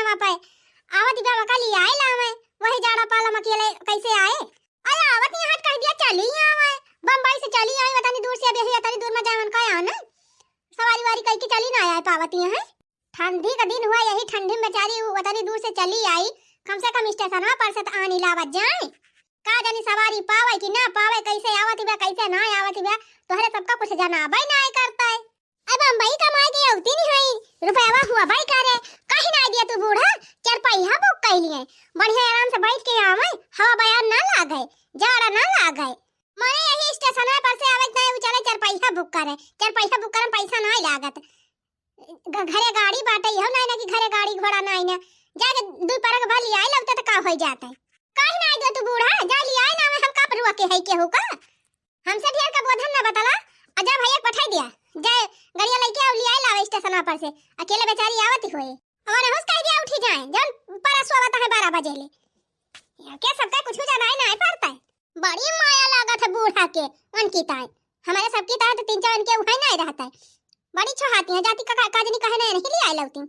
Time पे आवत बा कल आए ला मैं वही जाड़ा पाला में अकेले कैसे आए अरे आवत यहाँ कह दिया चली आवे बम्बई से चली आई बतानी दूर से अभी तनी दूर में जावन का आना सवारी वारी कह के चली ना आए पावती है ठंडी का दिन हुआ यही ठंडी में बेचारी बतानी दूर से चली आई कम से कम स्टेशन पर से आनी लावत जाए का जानी सवारी पावे कि ना पावे कैसे आवत बा कैसे ना आवत बा तोहरे सबका कुछ जाना भाई ना करता है अब बम्बई कमाए के औती नहीं है रुपयावा हुआ भाई करे कहीं ना दिया तू बूढ़ा चार पहिया बुक कर लिए बढ़िया आराम से बैठ के आवे हवा बयान ना लागे जाड़ा ना लागे माने यही स्टेशन पर से आवे नहीं चले चार पहिया बुक करे पैसा ना लागत घरे गाड़ी बाटे हो ना कि घरे गाड़ी घोड़ा ना ना जाके दू परक भली आई लगता त का हो जाता है कहीं ना दे तू बूढ़ा जा लिया ना हम का परवा के है के हो का हमसे ढेर का बोधन ना बताला अजा भैया पठाई दिया जाए गाड़िया लेके आव लिया लावे स्टेशन पर से अकेले बेचारी आवत होए हमारे होश कह दिया उठी जाए जन परसो आवत है 12 बजे ले या के सबका कुछ जाना है ना पड़ता है बड़ी माया लागत है बूढ़ा के उनकी ताई हमारे सबकी ताई तो 3-4 के उठाई नहीं रहता है बड़ी छोहाती है जाती का काजनी कहे नहीं ले आई लौती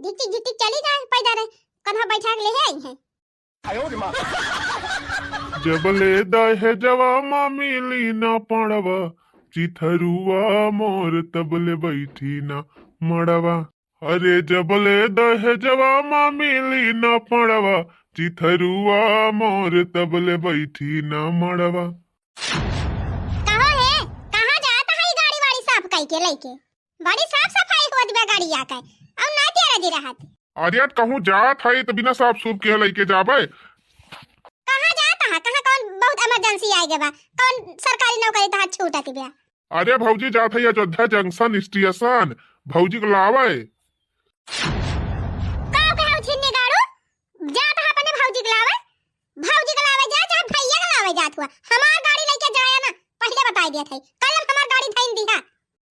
दिखती दिखती चली जाए पैदा रे कन्हा बैठा के ले आई है आयो रे मां जबले दहे जवा मामिली ना पड़वा चिथरुआ मोर तबले बैठी ना मड़वा अरे जबले दहे जवा मामिली ना पड़वा चिथरुआ मोर तबले बैठी ना मड़वा कहां है कहां जाता है गाड़ी वाड़ी साफ कई के लेके बड़ी साफ सफाई होत बा गाड़ी आके अब ना तेरा जी रहत अरे कहूँ जात है तो बिना साफ सूफ के लेके जाबे कहां जाता है कहां कौन बहुत इमरजेंसी आई गबा कौन सरकारी नौकरी तो हाथ छूटत बा अरे भौजी जात है अयोध्या जंक्शन स्टेशन भौजी को लावे का कहू छिन्नी गाड़ू जात है अपने भौजी के लावे जा चाहे भैया के लावे जात हुआ हमार गाड़ी लेके जाया ना पहले बता दिया था कल हमार गाड़ी थैन दिया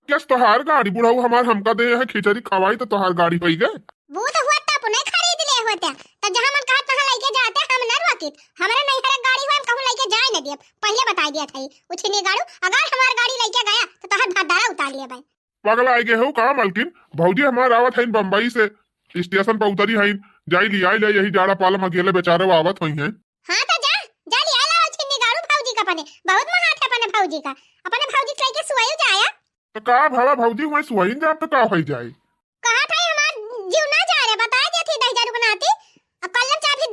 यस तोहार गाड़ी बुढ़ाऊ हमार हमका दे है खिचड़ी खवाई तो तोहार गाड़ी पई गए वो तो हुआ तब नहीं खरीद ले होता तब जहां मन कहा तहां लेके जाते हम न रोकित हमारे नहीं हर गाड़ी हुआ हम कहूं लेके जाए न दिए पहले बता दिया था उछने गाड़ू अगर हमार गाड़ी लेके गया तो तोहर भदारा उतार लिए भाई पागल आई गए हो का मालकिन भौजी हमार आवत है बम्बई से स्टेशन पर उतरी है जाई लिया ले यही जाड़ा पालम अकेले बेचारे आवत हुई हैं हां तो जा लिया ला उछने गाड़ू भौजी का अपने बहुत महात है अपने भौजी का अपने भौजी के लेके सुवाई जाया तो का भावा भौजी हुए सुहाइन जाब तो का हो जाए कहा था हमार जीव ना जा रे बता दे थी 10,000 बनाती अब कलम चाबी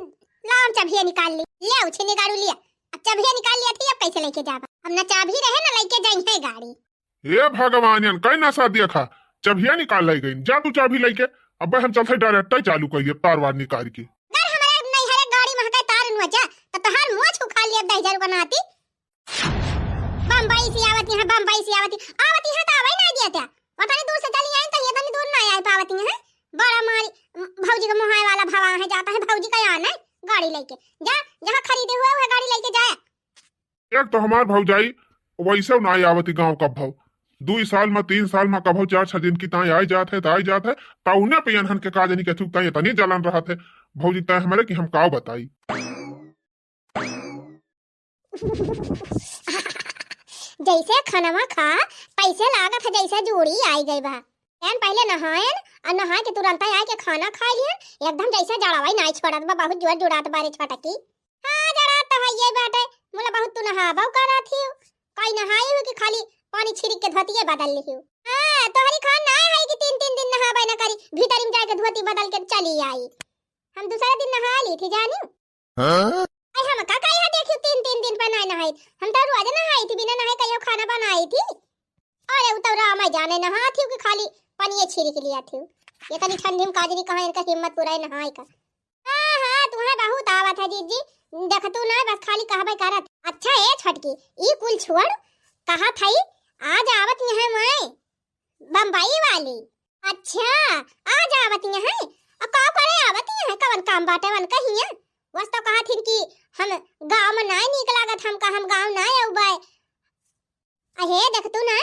लाम चाबी निकाल ली ले उछने गाड़ू लिया अब चाबी निकाल लिया थी अब कैसे लेके जाबा अब ना चाबी रहे ना लेके जाई है गाड़ी हे भगवान यान कई नशा देखा चाबिया निकाल लाई गई जा तू चाबी लेके अब हम चलते डायरेक्ट ही चालू करिए तारवार निकाल के अगर हमारे नहीं हरे गाड़ी में का तार न जा तो तोहार मुंह छुखा लिया 10,000 बनाती बम्बई से आवती है आवती है तो आवे ना दिया था बतानी दूर से चली आई तो ये तनी दूर ना आई पावती है बड़ा मारी भौजी का मोहाय वाला भवा है जाता है भौजी का आना गाड़ी लेके जा जहां खरीदे हुए है गाड़ी लेके जाए एक तो हमार भौजाई वैसे ना आवती गांव का भाव 2 साल में 3 साल में कभो 4-6 दिन की ताई आई जात है ताउने पे अनहन के काजनी के चुकता तनी जलन रहा थे भौजी तय हमारे कि हम काव बताई जैसे खाना खा पैसे लागत है जैसे जोड़ी आई गई बा एन पहले नहायन और नहा के तुरंत आए के खाना खा लियन एकदम जैसे जड़ावाई नाई छोड़त बा बहुत जोर जोड़ात बारे छटकी हां जड़ा तो है ये बाटे मोला बहुत तू नहाबो करा थी कई नहाई हो कि खाली पानी छिड़क के धोतिए बदल ली हां तोहरी खान ना है कि 3-3 दिन नहाबे ना करी भीतर में जाके धोती बदल के चली आई हम दूसरे दिन नहा ली थी जानी हां आई हम का कहिया देखियो 3-3 दिन पर नहीं नहाई हम तो रोज नहाई थी बिना नहाए कहियो खाना बनाई थी अरे उतरा मैं जाने नहा थी कि खाली पानी छिड़क लिया थी ये तनी ठंडी में काजनी कहां इनका हिम्मत पूरा नहाई का हां तुम्हारे बहुत आवत है जीजी देख तू ना बस खाली कहबे करत अच्छा ए छटकी ई कुल छोड़ कहा थई आज आवत है मैं बम्बई वाली अच्छा आज आवत है अब का करे आवत है कवन काम बाटे वन कहिया बस तो कहा थी कि हम गांव में नहीं निक लागत हम गांव ना आउबाय अहे देख तू ना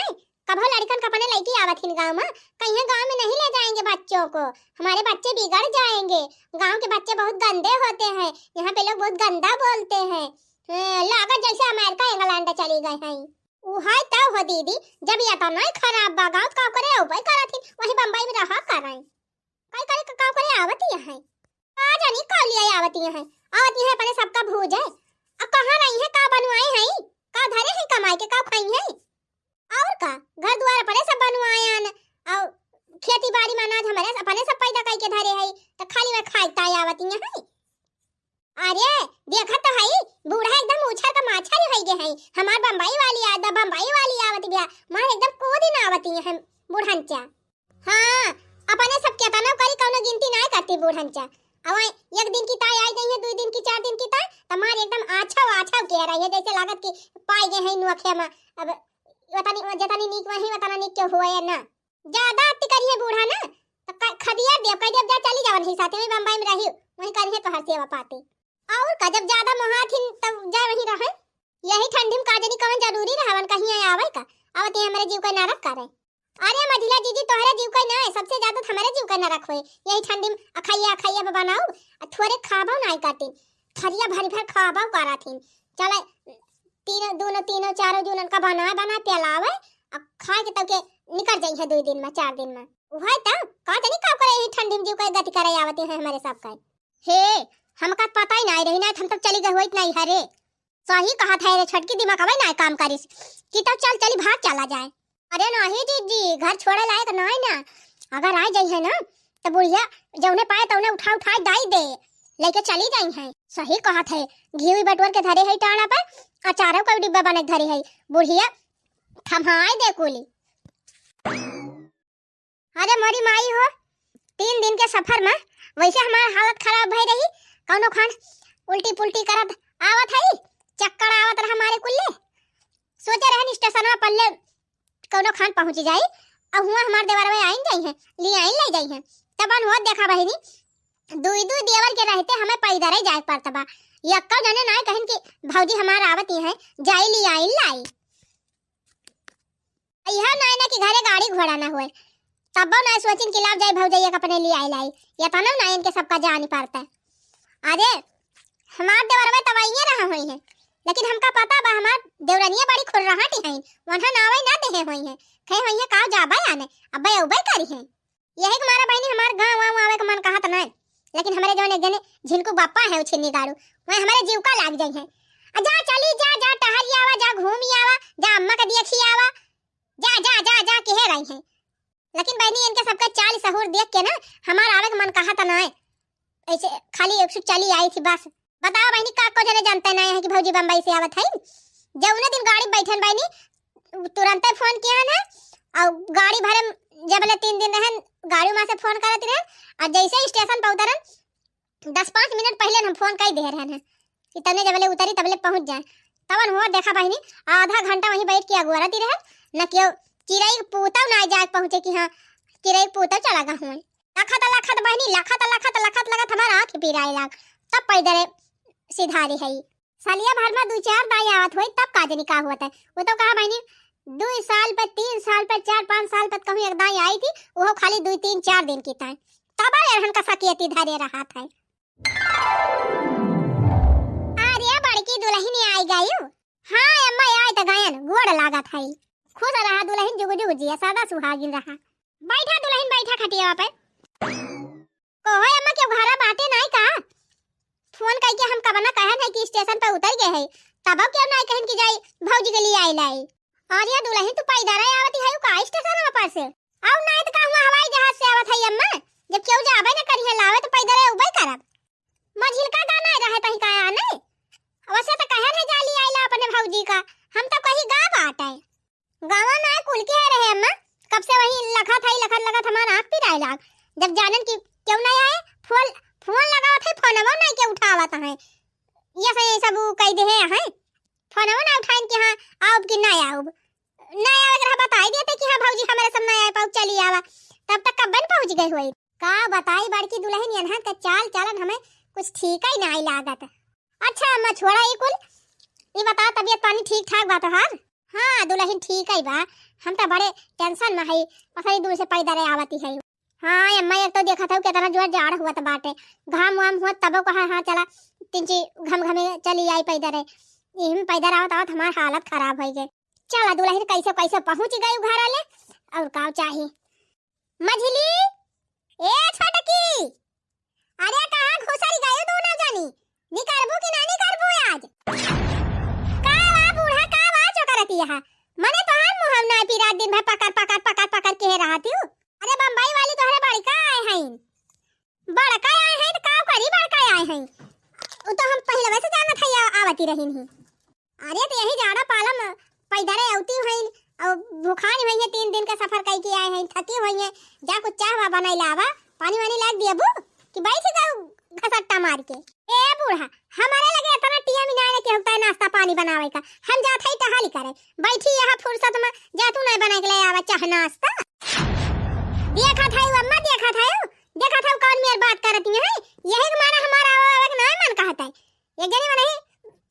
कभो लड़कन कपने लेके आवत हिन गांव में कहीं गांव में नहीं ले जाएंगे बच्चों को हमारे बच्चे बिगड़ जाएंगे गांव के बच्चे बहुत गंदे होते हैं यहाँ पे लोग बहुत गंदा बोलते हैं लागत जैसे अमेरिका इंग्लैंड चली गए हैं उहाय तब हो दीदी जब ये तो नहीं खराब बा गांव का करे उपाय करा थी वही बम्बई में रहा कराई कई करे का करे आवत ही है पता नहीं कब लिया आवती है अपने सबका भूज है। अब कहाँ रही है, का बनवाए हैं, का धरे हैं कमाई के, का खाई हैं और का घर द्वार पड़े सब बनवायन और खेती बाड़ी में अनाज हमारे अपने सब पैदा कई के धरे है तो खाली में खाईता आवती है। अरे देखा तो है बूढ़ा एकदम उछल का माछा हो गए है। हमार बम्बई वाली आदा बम्बई वाली आवती बिया मार एकदम को दिन आवती है बूढ़नचा। हां अपने सब के तना करी कौनो गिनती नहीं करती बूढ़नचा। अब एक दिन की ताई आई गई है, 2 दिन की 4 दिन की ताई तमार एकदम आछा कह रही है जैसे लागत की पाई गए है नुखे में। अब जतनी नीक वही वतना नीक के होए ना ज्यादा अति करिए बूढ़ा ना तो खदिया देव कह देव जा चली जावन ही साथे में बम्बई में रही वही करिए तो हर सेवा पाते और का जब ज्यादा मोहाथिन तब जा वही रहे। यही ठंडी में काजनी कवन जरूरी रहवन कहीं आवे का आवते हमारे जीव का नरक करे। अरे मझिला जीजी तोहरे जीव का ना है, सबसे ज्यादा हमारे जीव का नरक होए। यही ठंडी में अखैया बनाओ थोड़े खाबो नहीं करती थरिया भरी भर खाबो कराथिन चले तीनों चारों जूनन का बना पिलावे अब खा के तब के निकल जाई है 2 दिन में 4 दिन में वही त का तनी का करे यही ठंडी में जीव का गति करे आवते हैं हमारे सब का। हे हमका पता ही नहीं रही ना हम तक चली गई होइत नहीं हरे सही कहा था रे छटकी दिमाग हवे ना काम करिस कि तब चली भाग चला जाए। अरे नहीं जीजी घर छोड़े लायक नहीं ना अगर आ जाई है ना तो बुढ़िया जौने पाए तौने उठा दाई दे लेके चली जाई है। सही कहा थे घी हुई बटवर के धरे है टाड़ा पर अचारों का डिब्बा बने धरे है बुढ़िया थमाई दे कुली। अरे मोरी माई हो 3 दिन के सफर में वैसे हमार हालत खराब भई रही कौनो खान उल्टी पुल्टी करत आवत है चक्कर आवत रहा हमारे कुल्ले सोचे रहन स्टेशन में पल्ले कौनो खान पहुंच जाई अब हुआ हमार देवर में आइन जाई है ले जाई है तबन हो देखा बहिनी 2 देवर के रहते हमें पैदल ही जाए पड़ता बा यक्का जने ना कहन कि भौजी हमार आवत है जाई ली आई लाई यह ना ना कि घरे गाड़ी घोड़ा ना होए तब ना सोचिन कि लाभ जाए भौजैया अपने लिए आई लाई या तनो ना इनके सबका जानी पड़ता है। अरे हमार देवर में तवाइए रहा हुई है लेकिन हमका पता बा हमार देवरनिया बड़ी खुर रहा टी है वहां नावे ना देहे हुई है कहे हुई है का जाबा आने अबे उबे करी है यही हमारा बहनी हमार गांव आवे का मन कहत ना लेकिन हमारे जौन एक जने झिनको बापा है छिन्नी गाड़ू वह हमारे जीव का लाग जाई है। जा चली जा टहरी आवा जा घूमी आवा जा अम्मा का देखी आवा जा कह रही है लेकिन बहनी इनके सबका चाल सहूर देख के ना हमारा आवे का मन कहत ना ऐसे खाली 100 चली आई थी बस। बताओ बहनी का को जने जानते नहीं है कि भौजी बम्बई से आवत है जब दिन गाड़ी बैठन बहनी तुरंत फोन किया ना और गाड़ी भरे जब 3 दिन रहन गाड़ी में से फोन करत रहे और जैसे स्टेशन पे उतरन 10-5 मिनट पहले हम फोन कर दे रहे हैं कि तने जब उतरी तबले पहुंच जाए तबन हुआ देखा बहनी आधा घंटा वहीं बैठ के अगुआरती रहे न क्यों चिड़ई पूता ना जाए पहुंचे कि हां चिड़ई पूता चला गा हूं लखत बहनी लखत हमारा आंख पिराए लाग तब पैदल सीधा रही है सालिया भर में 2-4 दाई आवत होई तब काजनी का हुआ था वो तो कहा बहनी 2 साल पर 3 साल पर 4-5 साल पर कहूं एक दाई आई थी वो खाली 2-3-4 दिन की था तब रहन का सकियती धरे रहा था। अरे बड़की दुल्हन आई गई हां अम्मा आई त गायन गोड़ लागा था खुद रहा दुल्हन जुगु जिया सादा सुहागिन रहा बैठा दुल्हन बैठा खटिया पे कोई अम्मा क्यों घरा बातें नहीं का फोन करके हम कबना कहन है कि स्टेशन पे उतर गए है तब क्यों नहीं कहन कि जाई भौजी के लिए आई लाई। और ये दुल्हन तू पैदल आवती है का स्टेशन में पर से औ नहीं तो कहूं हवाई जहाज से आवत है अम्मा जब क्यों जाबे न करिए लावे तो पैदल उबे करब मझिल का गाना रहे तही का आने वैसे तो कहन है जाली आइला अपने भौजी का हम तो कहीं गा बात है गावा ना कुल के रहे अम्मा कब से वही लखत हमारा आंख पिराए लाग जब जानन की क्यों नहीं आए फोन लगाओ थे फोनवा नहीं के उठावत है ये सही सब कह दे है फोनवा ना उठाइन कि हां आओ कि ना आओ रहा बताई देते कि हां भौजी हमारे सब ना आए पाऊ चली आवा तब तक कब पहुंच गई होई का बताई बड़की दुल्हन यहां का चाल चलन हमें कुछ ठीक ही नहीं लागत। अच्छा अम्मा छोड़ा ये कुल ये बता तबीयत पानी ठीक ठाक बात है हां दुल्हन ठीक है बा हम तो बड़े टेंशन में है पसरी दूर से पैदल आवती है। हां अम्मा एक तो देखा था कितना जोर जाड़ हुआ था बाटे घाम वाम हुआ तब कहा हां चला तिंची घम चली आई पैदल यही पैदल आवत हमार हालत खराब हो गई। चला दुल्हन कैसे पहुंच गई घर ले और का चाहिए मझली ए छोटकी अरे कहां घुसरी हैं। वो तो हम पहले वैसे जाना था या आवती रही नहीं। अरे तो यही जाड़ा पालम पैदरे औती हुई और भूखानी हुई है, 3 दिन का सफर कई के आए हैं, थकी हुई है। जा कुछ चाह बनाई लावा, पानी वानी लाग दिया बू कि बैठ जाओ घसट्टा मार के। ए बूढ़ा, हमारे लगे इतना टिया में ना के होता है नाश्ता पानी बनावे का। हम जात है टहली करे, बैठी यहाँ फुर्सत में जा तू नहीं बना के ले आवा चाह नाश्ता। देखा था अम्मा, देखा था कौन मेरी बात करती है। यही माना हमारा नहीं मन कहता है। एक जने नहीं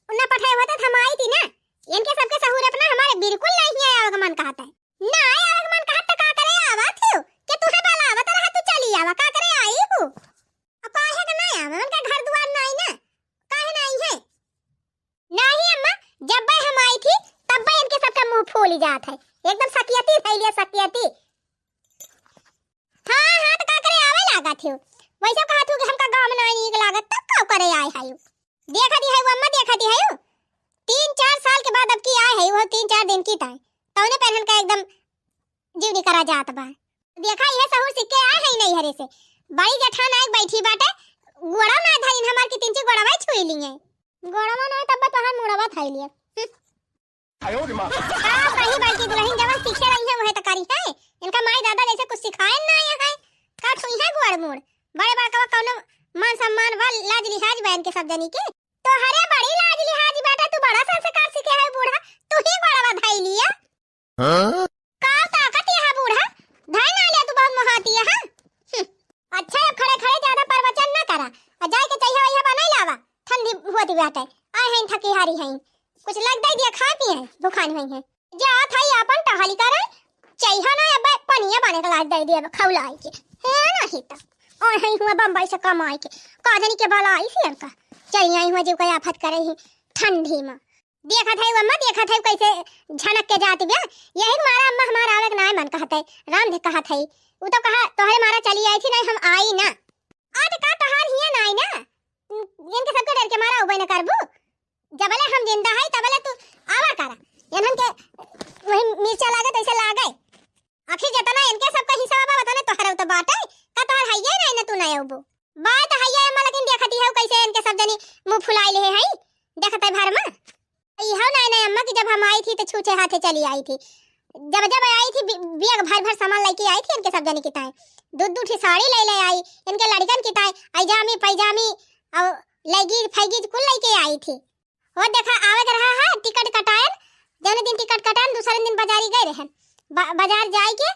उन्ना पठाया हुआ था, हम आई थी ना। इनके सबके सहूर अपना हमारे बिल्कुल नहीं है आवा मन कहता है। ना आवा मन कहता का करे आवा थी कि तू है बाला आवा तरह तू चली आवा का करे आई हूं। अब काहे का नहीं आवा, उनका घर द्वार नहीं ना, काहे नहीं है। नहीं अम्मा, जब भाई हम आई थी तब भाई इनके सबका मुंह फूल जात है, एकदम सकियती थैलिया सकियती। हां तो का करे आवे लागा थी वैसे कहा तू कि हमका गांव में नहीं नीक लागत तब का करे आए है। देखा दी है वो अम्मा, देखा दी है 3-4 साल के बाद अब की आए है वो 3-4 दिन की ताई तौने पहन का एकदम जीवनी करा जात बा। देखा ये सहूर सिक्के आए है नहीं हरे से। बड़ी जेठान आए बैठी बाटे, गोड़ा ना धरिन हमार की 3-4 गोड़ावा छुई लिए। गोड़ावा ना तब तो हम मुड़ावा थाई लिए। आयो रे मां, सही बात की दुल्हन जब सीखे रही है वह तो करी है। इनका माई दादा जैसे कुछ सिखाए ना है का छुई है गोड़ मोड़। बड़े बड़का कौनो मान सम्मान वाल लाज लिहाज बहन के सब जनी के तो हरे बड़ी लाज लिहाज बेटा, तू बड़ा संस्कार सीखे है बूढ़ा, तू ही गोड़ावा धाई लिया। हां का ताकत है बूढ़ा, धाई ना ले तू बहुत महाती है। हां अच्छा अब खड़े खड़े ज्यादा प्रवचन ना करा और जाए के चाहिए वही बनाई लावा। ठंडी होती बाटे आए हैं थकी हारी हैं, कुछ लग दई दिया खा पिए भूखानी हुई है। जा थाई अपन टहली करे चाहिए ना अब पनिया बने का लाज दई दिया खौलाई के है नहीं तो और है हुआ बम्बई से कमाई के काजनी के बाला आई थी इनका चाहिए आई हुआ जीव का आफत करे ही ठंडी में। देखा था अम्मा, देखा था कैसे झनक के जाती बे। यही मारा अम्मा हमारा अलग ना मन कहते राम दे कहा थई वो तो कहा तोहरे मारा चली आई थी नहीं हम आई ना। आज का तहार हिया ना आई ना, इनके सबके डर के मारा उबे न करबू। जबले हम जिंदा है तबले तू आवा करा इनन के वही मिर्चा लागे तैसे लागे। आखिर जतना इनके सबका हिसाब बता ने तोहरा तो बाटे का तोहर हइया नहीं ना तू ना आबू बात हइया अम्मा, लेकिन देखती है कैसे इनके सब जनी मुंह फुलाई ले है देखत है भर में। इहो नहीं अम्मा कि जब हम आई थी तो छूछे हाथे चली आई थी। जब आई थी बैग भर सामान लेके आई थी इनके सब जनी की ताए दूध साड़ी ले आई इनके लड़कन की ताए पैजामी पैजामी और लगी फैगी कुल लेके आई थी। और देखा आवे रहा है टिकट कटाए, जने दिन टिकट कटान दूसरे दिन बाजारी गए रहे। बाजार जाए के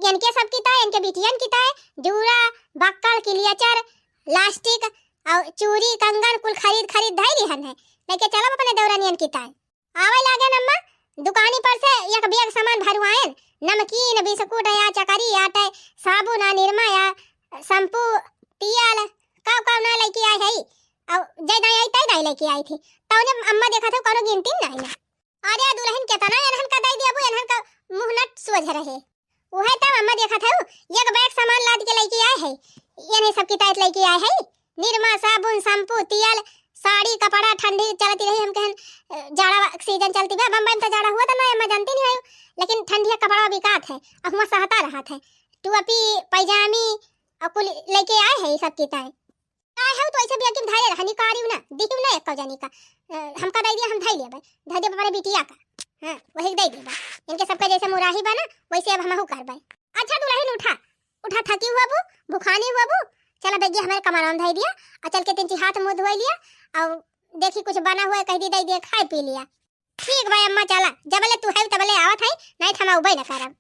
इनके सब की ताए इनके बिटियन की ताए जूरा बक्कल किलियाचर लास्टिक और चूड़ी कंगन कुल खरीद धाई रहन है लेके चलब अपने दौरानियन की ताए। आवे लागे अम्मा दुकानी पर से एक बैग सामान भरवाएन, नमकीन बिस्कुट या चकरी आटे साबुन या निरमा या शैम्पू तियाल का ना लेके आई है और जय दाई आई तई दाई लेके आई थी तौने अम्मा देखा था कोनो गिनती नहीं ना। अरे दुल्हन केतना एनहन का दई दियाबू एनहन का मुंह नट सोझ रहे उहे तब अम्मा देखा था एक बैग सामान लाद के लेके आए है इन्हें सब की ताइत लेके आए है निरमा साबुन शैम्पू तियाल साड़ी कपड़ा। ठंडी चलती रही हम कहन जाड़ा सीजन चलती बा बम्बई में तो जाड़ा हुआ था ना अम्मा जानती नहीं है, लेकिन ठंडी कपड़ा बिकात है अब हुआ सहता रहा था टोपी पैजामी और कुल लेके आए है सब की ताई आए है तो ऐसे भी यकीन धारे रहनी कारी ना दिखू ना एक जानी का हमका दे दिया हम धाई लेबे धाई दे हमारे बिटिया का। हां वही दे देबा इनके सबका जैसे मुराही बना वैसे अब हमहु करबे। अच्छा दुल्हन उठा थकी हुआ बू भूखानी हुआ बू चला बेगी हमारे कमरा में धाई दिया और चल के 3 हाथ मुंह धोई लिया और देखी कुछ बना हुआ कह दी दे दिया खाई पी लिया। ठीक भाई अम्मा चला जबले तू है तबले आवत है नहीं थमा उबे न करब।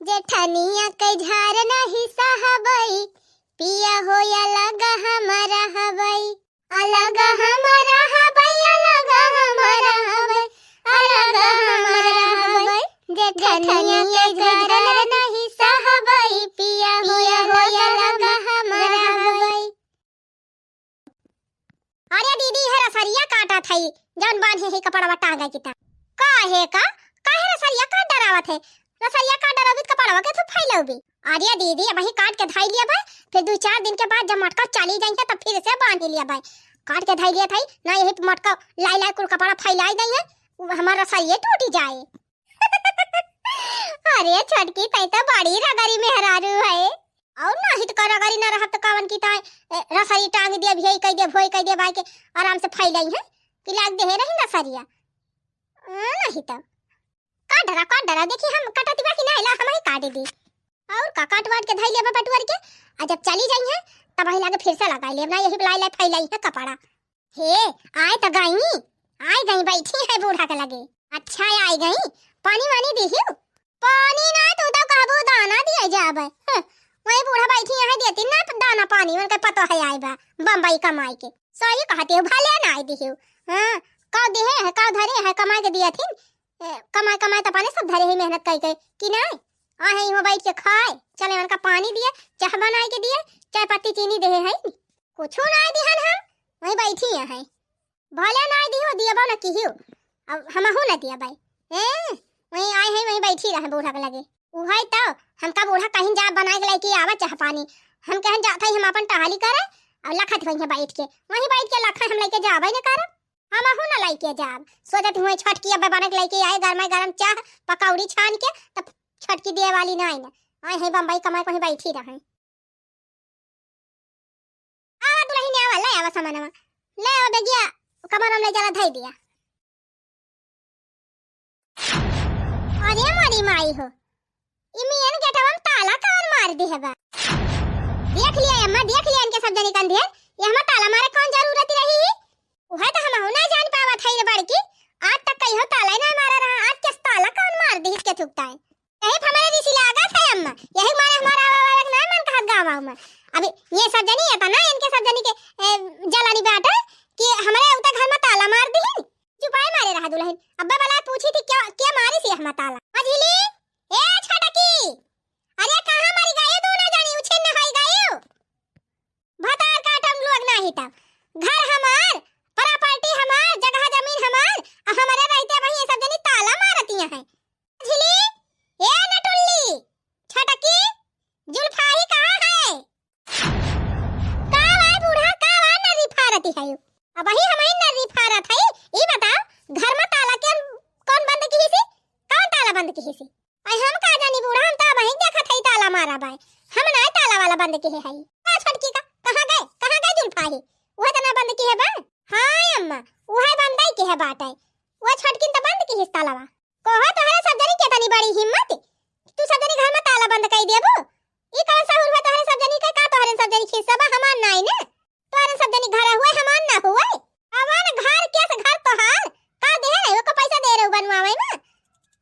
जेठनिया के झार नहीं सहबई पिया हो या लगा हमारा हबई अलग हमारा हबई अलग हमारा हबई अलग हमारा हबई। जेठनिया के झार नहीं सहबई पिया हो या लगा हमारा हबई। अरे दीदी है रसरिया काटा थई जौन बांधे है कपड़ा टांगा किता काहे रसरिया काट डरावत है रसरिया काट डरावत कपड़ा के तू फैलौबी। अरे दीदी वही काट के धाई लिया भाई फिर 2-4 दिन के बाद जब मटका चली जाएंगे तब फिर से बांध लिया भाई काट के धाई लिया था ना यही मटका लाई कुल कपड़ा फैलाई देंगे हमारा रसरिया टूट जाए। अरे छटकी तई तो बड़ी रगड़ी मेहरारू है और नहीं ईट कर अगर ना रहत तो कावन की ताय रसरी टांग दिया भी कह दे भोई कह दे बाई के आराम से फैलई है कि लाग दे रही ना सरिया नहीं तो काट डरा देखी हम कटती बाकी ना ला हम ही काट दी और का काट वाट के धई लेबा बटुआर के आ जब चली जाई है तब ही लागे फिर से लगा ले ना यही लाई लाई फैलाई है कपड़ा हे आए तो गई बैठी है बूढ़ा के लगे अच्छा आई गई पानी वानी देहियो पानी ना तो कहबो दाना दिए जाबे वही बूढ़ा बैठी है देती ना दाना पानी उनके पता है आई बा बम्बई कमाई के सही कहते हो भले ना आई दिहियो हां का देहे है का धरे है कमाई के दिया थी कमाई तो पानी सब धरे ही मेहनत कई कि नहीं आहे हो बैठ के खाए चले उनका पानी दिए चाय बनाए के दिए चाय पत्ती चीनी देहे है कुछो ना दिहन हम वही बैठी है भले ना दियो दिया ना किहियो अब हम हो ना दिया भाई वही आए हैं वही बैठी रहे बूढ़ा के लगे उहाई तो हमका बूढ़ा कहीं जा बना के लेके आवा चाह पानी हम कहीं जात है हम अपन टहली करे और लखत वहीं बैठ के लखा हम लेके जावे न कर हम हो ना लेके जाब सोचत हुए छटकी अब बना के लेके आए गरम चाह पकौड़ी छान के तब छटकी दिए वाली ना आए हैं बम्बई कमाई कहीं बैठी रहे आ दुल्हन ने आवा ले आवा सामानवा ले आ बेगिया कमर में ले जला धई दिया अरे मारी माई हो इमियन गेटवा में ताला कौन मार दे है बा देख लिया अम्मा देख लिया इनके सब जने कंधे ये हम ताला मारे कौन जरूरत रही उहे तो हम ना जान पावा थई रे बड़की आज तक कहियो ताला ना मारा रहा आज किस ताला कौन मार दे इसके चुकता है यही हमारे दिसी लागा था अम्मा यही मारे हमारा वाला ना मन कहा गावा में अभी ये सब जनी है ना इनके सब जनी के जलानी बात है कि हमारे उता घर में ताला मार दी चुपाई मारे रहा दुल्हन अब्बा वाला पूछी थी क्या क्या मारी सी हम ताला मझिली ए छटकी अरे कहां मरी गए दोनों जानी उछे नहाई गए भतार काटम लोग नहीं तब घर हमार प्रॉपर्टी हमार जगह जमीन हमार हमारे रहते वही सब जनी ताला मारती हैं मझिली ए नटुल्ली छटकी जुल्फाही कहां है का भाई बूढ़ा का नरी फारती है अब वही हमारी नरी फारत है ई बताओ घर में ताला कौन बंद की सी कौन ताला बंद की सी आई हम का जानी बूढ़ा हम तो वहीं देखत है ताला मारा बाय हम ना ताला वाला बंद की है आ छटकी का कहां गए जुल्फाही वो तो ना बंद की है बा हां अम्मा वो है बंद की है बात है वो छटकी तो बंद की है तालावा कोहा तोहरा सब जनी के तनी बड़ी हिम्मत तू सब जनी घर में ताला बंद कर देबो ई कौन सा हुआ तोहरे सब जनी का तोहरे सब जनी खिस्सा बा हमार नहीं ना तोहरे सब जनी घर हुए हमार ना हुए अवन घर कैसे घर तोहार का दे रहे हो का पैसा दे रहे हो बनवावे में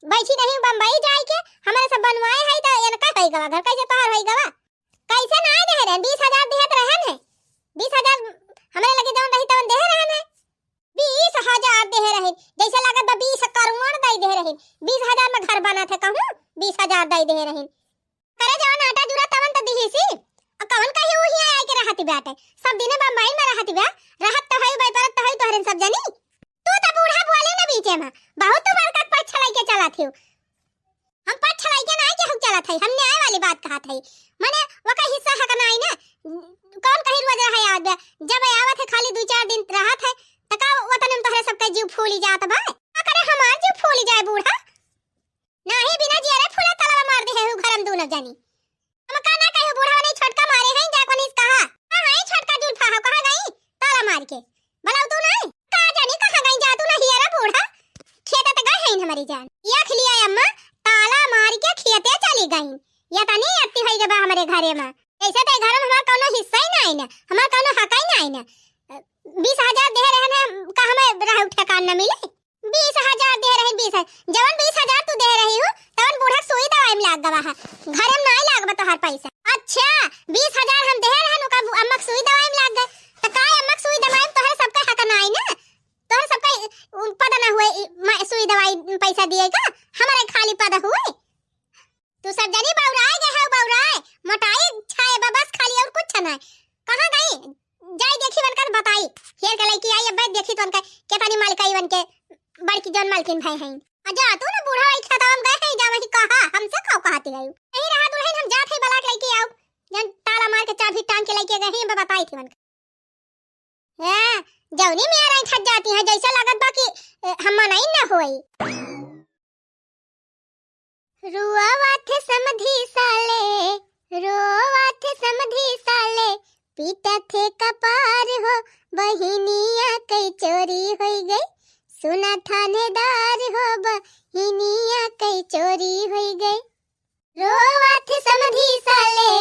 बैठी नहीं बम्बई जाए के हमारे सब बनवाए है तो ये का है गवा घर कैसे तोहार है गवा कैसे ना दे रहे 20000 देत रहन है 20000 हमारे लगे जवन रही तवन दे रहन है 20000 दे रहे जैसे लागत 20 करोड़ दे रहे 20000 में घर बना थे कहूं 20000 दे रहे करे जवन आटा जुरा तवन त दिही सी और कवन कहे वही आए के रहती बाटे सब दिन बम्बई में रहती बा रहत तो है भाई परत तो है तोहरे सब जनी तू तो बूढ़ा बोले ना बीचे में बहुत तू बड़का पछ छलाई के चला थे हम पछ छलाई के ना के हम चला थे हमने आए वाली बात कहा थे माने वो का हिस्सा है का नहीं ना कौन कहीं रोज रहा याद जब आवत है खाली 2-4 दिन रहत है त का वतन में तोहरे सब का जीव फूली जात बा करे हमार जीव फूली जाए बूढ़ा नाही बिना जियरे फूला तलवा मार दे है घर हम दोनों जानी हम का ना कहे बूढ़ा नहीं छटका मारे हैं जा कोनी कहा हां छटका जुल्फा है कहां गई ताला मार के भला तू नहीं का जानी कहां गई जा तू नहीं यारा बूढ़ा खेत त गए हैं हमारी जान या खलिया अम्मा ताला मार के खेते चली गई या त नहीं आती है जब हमारे घरे में ऐसे तो घर में हमारा कोनो हिस्सा ही नहीं ना हमारा कोनो हक ही नहीं ना 20000 दे रहे हैं का हमें रह ठेकान न मिले 20000 दे रहे 20 जवन 20000 तू दे रही हो तवन बूढ़ा सुई दवाई में लाग गवा है घर में नहीं लागबा तोहर पैसा अच्छा 20000 हम दे रहे नु का अम्मा सुई दवाई में लाग गए त का अम्मा सुई दवाई में तोहरे सबका हक नहीं ना तोहरे सबका पता ना हुए सुई दवाई पैसा दिएगा हमारे खाली पता हुए तू सब जनी बौराए गए है बौराए मोटाई छाए बस खाली और कुछ नहीं कहां गई जाई देखी बनकर बताई हेर के लड़की आई अब देखी तो उनका केतानी मालिकाई बन के बड़की जन मालकिन भाई हैं अजा तू ना बूढ़ा आई खाता हम गए हैं जा वही कहा हमसे खाओ कहती गई नहीं रहा दुल्हन हम जात है बलाक लेके आओ जन ताला मार के चाबी टांग के लेके गए हैं बताई थी उनका हां जौनी में आ रही थक जाती है जैसा लागत बाकी हम नहीं ना होई रुआवा थे समधी साले रुआवा थे समधी पीटा थे कपार हो बहिनिया कई चोरी हो गई, सुना थानेदार हो बहिनिया कई चोरी हो गई। रोवा थे समधी साले,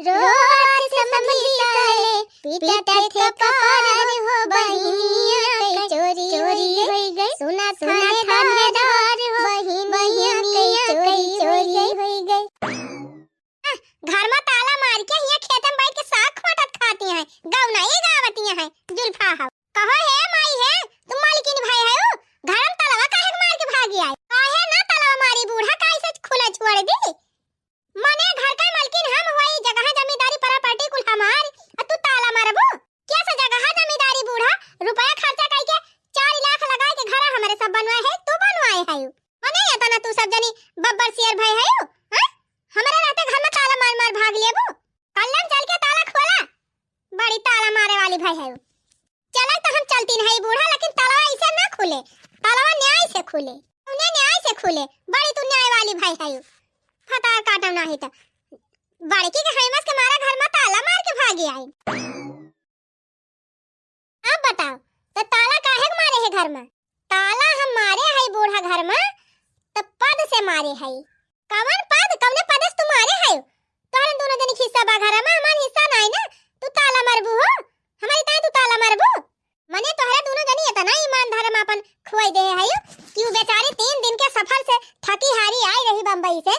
रोवा थे समधी साले, पीटा थे कपार हो बहिनिया कई चोरी हो गई, सुना थानेदार हो बहिनिया कई चोरी हो गई। घर में ताला मार के यहाँ खेत में बैठ के साग खोटत खाती हैं, गौनाई गावती हैं, जुल्फा हो कहो है माई है तुम मालकिन भाई है हो, घर में ताला काहे मार के भागी आई, काहे ना ताला मारी बूढ़ा कैसे खुला छोड़ दी, मने घर का मालकिन हम होई, जगह जमींदारी प्रॉपर्टी कुल हमार, तू ताला मारबो कैसे जगह जमींदारी बूढ़ा, रुपया खर्चा करके 4 लाख लगा के घर हमारे सब बनवाए है, तू बनवाए है मने ये तना तू सब जनी बब्बर शेर भाई है हो, हमारे रहते घर में ताला मार मार भाग लेबो, कल्लम चल के ताला खोला, बड़ी ताला मारे वाली भाई है। चला तो हम चलती नहीं बूढ़ा, लेकिन ताला ऐसे ना खुले, ताला न्याय से खुले, उन्हें न्याय से खुले, बड़ी तू न्याय वाली भाई है। फटार काटम नहीं तो बड़की के हेमस के मारा घर में ताला मार के भागी आई। अब बताओ तो ताला काहे मारे है घर में, ताला हम मारे है बूढ़ा घर में तो पद से मारे है, कवन पद कवने पदस तुम्हारे है, तोहरे दोनों जनी हिस्सा बा घर में, हमार हिस्सा नहीं ना, तू ताला मारबू हो हमारी ताई, तू ताला मारबू मने तोहरे दोनों जनी इतना ईमान धर्म अपन खुआई दे है कि वो बेचारी 3 दिन के सफर से थकी हारी आई रही बम्बई से,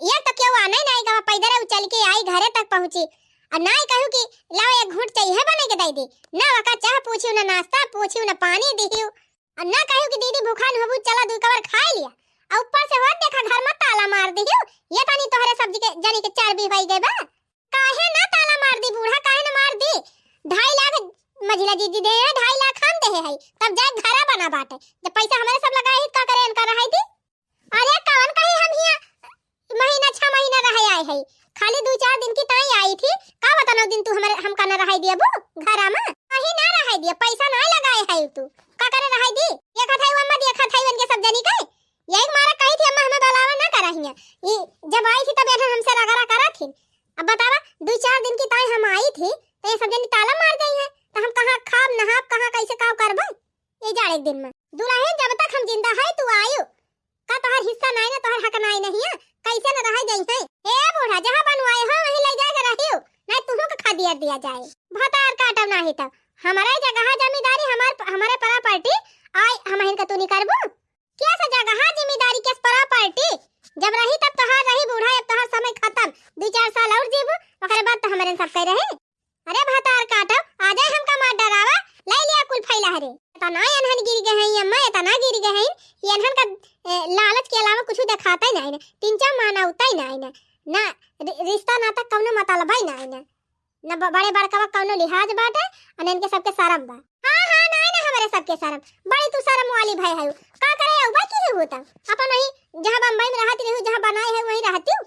ये तो क्यों आना ही नहीं, पैदल चल के आई घरे तक पहुंची, और ना कहूं कि लाओ एक घूंट चाहिए बने के दे दी, ना वका चाह पूछियो, ना नाश्ता पूछियो, ना पानी दियो, और ना कहूं कि दीदी भूखा न होबू चला 2 कवर खा लिया, और ऊपर से होत देखा घर में ताला मार दियो, ये तानी तोहरे सब्जी के जनी के चर्बी होई गई बा, काहे ना ताला मार दी बूढ़ा, काहे ना मार दी, 2.5 लाख मझिला दीदी दे है, 2.5 लाख हम दे है, तब जाए घरा बना बाटे, जब पैसा हमारे सब लगाई का करे इनका रहाई दी, अरे कौन कही हम हिया महीना 6 महीना रहे आए है, खाली 2-4 दिन की ताई आई थी, का बता 9 दिन तू हमारे हम का ना रहाई दिया बू घरा में, कहीं ना रहाई दिया, पैसा ना लगाए है तू का करे रहाई दी, ये कथाई अम्मा दिया कथाई उनके सब जनी के, यही मारा कही थी अम्मा हमें बलावा ना कराही, ये जब आई थी तब ये हमसे रगड़ा करा थी, अब बतावा 2-4 दिन की ताई हम आई थी तो ये सब जनी ताला मार गई है, तो हम कहां खाब नहाब कहां कैसे काव करबे, ये जा एक दिन में दुल्हन जब तक हम जिंदा है तू आयु का तोहर हिस्सा नहीं ना, तोहर हक नहीं नहीं है, कैसे न रह गई है, ए बूढ़ा जहां बनवाए हो वहीं ले जाकर रहियो, नहीं तुहु के खा दिया जाए, भतार काटम नहीं तो हमारे जगह जमींदारी हमारे प्रॉपर्टी आई हम इनका तू नहीं करबो, कैसे जगह जिम्मेदारी के प्रॉपर्टी जब रही तब तोहार रही बूढ़ा, अब तोहार समय खत्म, 2-4 साल और जीबू, ओकरे बाद तो हमारे सब कह रहे, अरे भतार काटो आ जाए हमका मार डरावा, ले लिया कुल फैला हरे, तना अनहन गिर गए हैं अम्मा, तना गिर गए हैं, ये अनहन का लालच के अलावा कुछ दिखाता ही नहीं ना, 3-4 माना उता ही नहीं ना रिश्ता नाता कौनो मतलब ही नहीं ना बड़े बड़का कौनो लिहाज बाटे, और इनके सबके शर्म बा, हां नहीं ना हमारे सबके शर्म, बड़ी तू शर्म वाली भाई है, का करे उबा की होता अपन वही जहां बम्बई में रहती रहू, जहां बनाए है वहीं रहती हूं,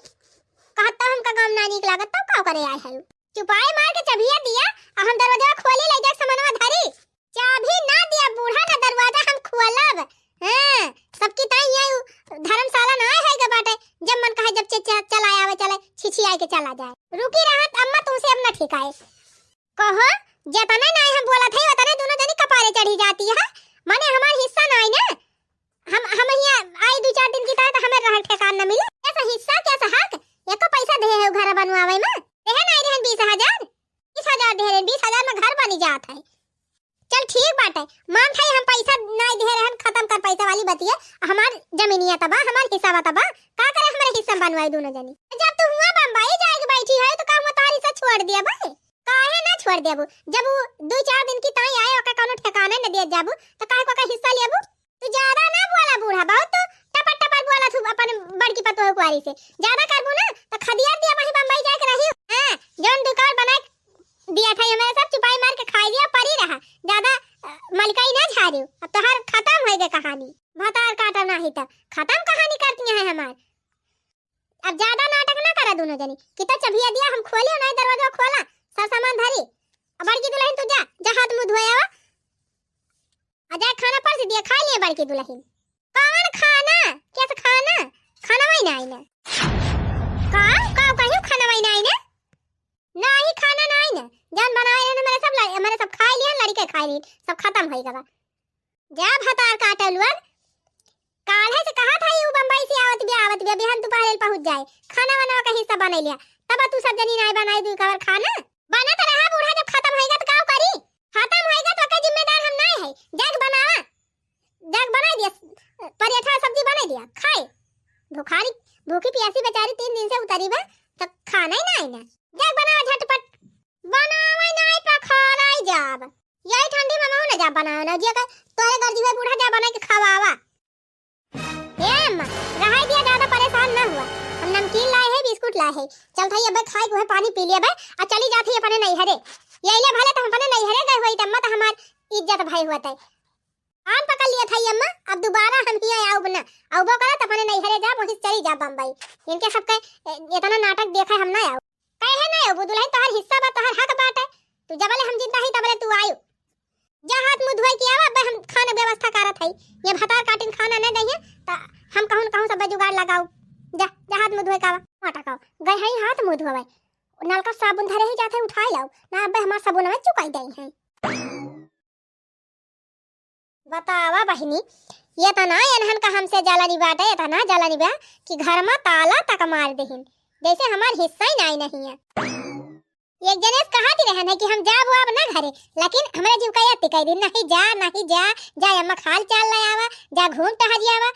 कहता हमका काम ना नीक लागत तब का करे आए है, चुपाई मार के चाबिया दिया, और हम दरवाजा खोले ले जा सामानवा धरी, चाबी ना दिया बूढ़ा ना दरवाजा हम खोलब, हां सबकी ताई आई धर्मशाला ना है के बाटे, जब मन कहे जब चला आवे चले छिछी आई के चला जाए, रुकी रहत अम्मा तुमसे अब ना ठीक आए, कहो जतना नहीं हम बोला थे उतने दोनों जनी कपारे चढ़ी जाती है, माने हमार हिस्सा नहीं ना, हम यहाँ आई 2-4 दिन की तो हमें रह ठेकान न मिले, कैसा हिस्सा कैसा हक, एको पैसा दे है घर बनवावे में, देहे नहीं रहन 20,000 20,000 दे रहन, 20,000 में घर बनी जात है, चल ठीक बाटे मान थाई हम पैसा नहीं दे रहन, खत्म कर पैसा वाली बतिया, हमार जमीनिया तबा हमार हिस्सा तबा, का करे हमारे हिस्सा बनवाई दोनों जनी, जब तू हुआ बम्बई जाके बैठी है तो का तारी से छोड़ दिया भाई, काहे ना छोड़ देबू, जब 2-4 दिन की ताई आए ओका कोनो ठिकाना न दे जाबू तो काहे को हिस्सा लेबू, तू ज्यादा ना बोला बूढ़ा, बहुत तो टपट टपट बोला तू अपन बड़की पतोह कुआरी से, ज्यादा करबू ना तो खदिया दिया वहीं बम्बई जाके रही, हां जोन दुकान बना दिया था हमारे सब चुपाई मार के खा लिया, परी रहा ज्यादा मलकाई ना झाड़ियो, अब तो हर खत्म हो गई कहानी, भतार काटा नहीं तो खत्म कहानी करती है हमार, अब ज्यादा नाटक ना करा दोनों जनी, कितना चबिया दिया हम खोलियो नहीं दरवाजा खोला, सब सामान धरी, अब बड़की दुल्हन तू जा हाथ मुंह धोया अजय खाना पर दिया खा लिए बड़की दुल्हन, कौन खाना कैसे खाना वही नहीं ना, का कहियो खाना वही नहीं ना, नहीं खाना नहीं ना, जान के खाई ली, सब खत्म हो गया। जा भतार काटलुआ, काल्हे से कहा था यू बम्बई से आवत बिया बिहान दोपहर पहुंच जाए, खाना वाना का हिस्सा बना लिया, तब तू सब जनी नहीं बनाई दी कवर खाना बना तो रहा बूढ़ा, जब खत्म होएगा तो का करी, खत्म होएगा तो का जिम्मेदार हम नहीं है। जग बनावा, जग बना दिया, पराठा सब्जी बना दिया, खाए भूखारी भूखी प्यासी बेचारी 3 दिन से उतरी बा, तो खाना ही नहीं ना, जग बनावा झटपट, बनावा नहीं पखाराई जाब, यही ठंडी में ना जा बनावा ना, जे तोरे गर्जी में बूढ़ा जा बना के खवावा। एम रहाई दिया, ज्यादा परेशान ना हुआ, हम नमकीन लाए है, बिस्कुट लाए है, चल भाई अब खाई को है, पानी पी लिया भाई, आ चली जाती है अपने नैहरे, यही ले भले तो हम अपने नैहरे गए हुई तम्मा तो हमार इज्जत भाई हुआ था, आन पकड़ लिया था अम्मा, अब दोबारा हम ही आऊ बना आऊबो करा तो अपने नैहरे जा, वहीं चली जा बम्बई, इनके सबके इतना नाटक देखा हम ना आऊ, कहे ना आऊ दुल्हन तोहर हिस्सा बा, तोहर हक बात है, तू जबले हम जिंदा ही तबले तू आयु, जा हाथ मुंह धोई के आवा, हम खाना व्यवस्था करत हई, ये भतार काटिन खाना न दइए त हम कहूं सब जुगाड़ लगाऊ, जा जा हाथ मुंह धोए कावा, माटा काव गए हई हाथ मुंह धोवे, नल का साबुन धरे ही जाते उठाई लाओ ना, अब हमार साबुन में चुकाई दई है। बतावा बहिनी, ये तना एनहन का हमसे जलानी बात है, तना जलानी बा कि घर में ताला तक मार देहिन, जैसे हमार हिस्सा ही नहीं है। एक जने कहा थी रहन है कि हम जाब अब ना घरे, लेकिन हमरा जीव का याद कह दिन नहीं जा जा अम्मा खाल चाल ले आवा, जा घूम टहल आवा,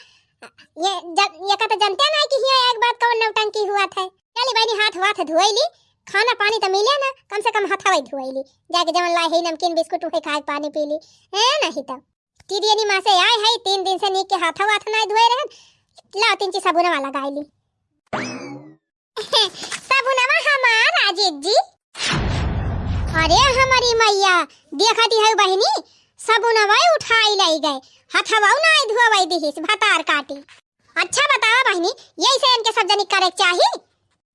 ये का तो जानते नहीं कि हिया एक बात कौन नौटंकी हुआ था, चली बहनी हाथ धोईली, खाना पानी तो मिले ना, कम से कम हाथवा धोईली, जाके जवन लाई है नमकीन बिस्कुट उठे खाए पानी पीली है, नहीं तो टीडियनी माँ से आए है 3 दिन से नीक के हाथ नहीं धोए रहन, ला 3 चीज साबुनवा लगाईली। साबुनवा हमार अजीत जी, अरे हमारी मैया देखती है बहनी, साबुनवा उठाई लाई गए, हथवा नहीं धोवाई दिहिस भतार काटी। अच्छा बतावा बहनी, यही से इनके सब जनी करे चाहिए,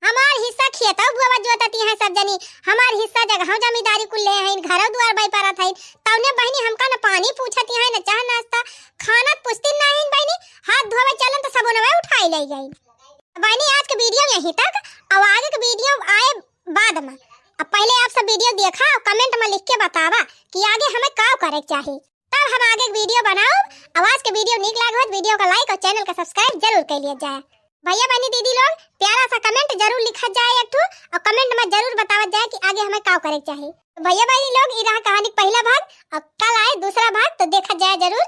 हमार हिस्सा खेता बुआ जोतती है सब जनी, हमार हिस्सा जगह जमींदारी कुल ले है, घर द्वार बाई परत है, तौने बहनी हमका न पानी पूछती है न चाह नाश्ता खाना पूछती नहीं बहनी, हाथ धोवे चलन तो साबुनवा उठाई लाई गई। बहनी आज के वीडियो यहीं तक, अब आगे के वीडियो आए बाद में, अब पहले आप सब वीडियो देखा और कमेंट में लिख के बतावा कि आगे हमें क्या करे चाहिए, तब हम आगे वीडियो बनाओ। आवाज के वीडियो निक लागो तो वीडियो का लाइक और चैनल का सब्सक्राइब जरूर कर लिया जाए। भैया बहनी दीदी लोग प्यारा सा कमेंट जरूर लिखा जाए एक ठो, और कमेंट में जरूर बतावा जाए कि आगे हमें क्या करे चाहिए। तो भैया बहनी लोग ये रहा कहानी का पहला भाग, और कल आए दूसरा भाग, तो देखा जाए जरूर।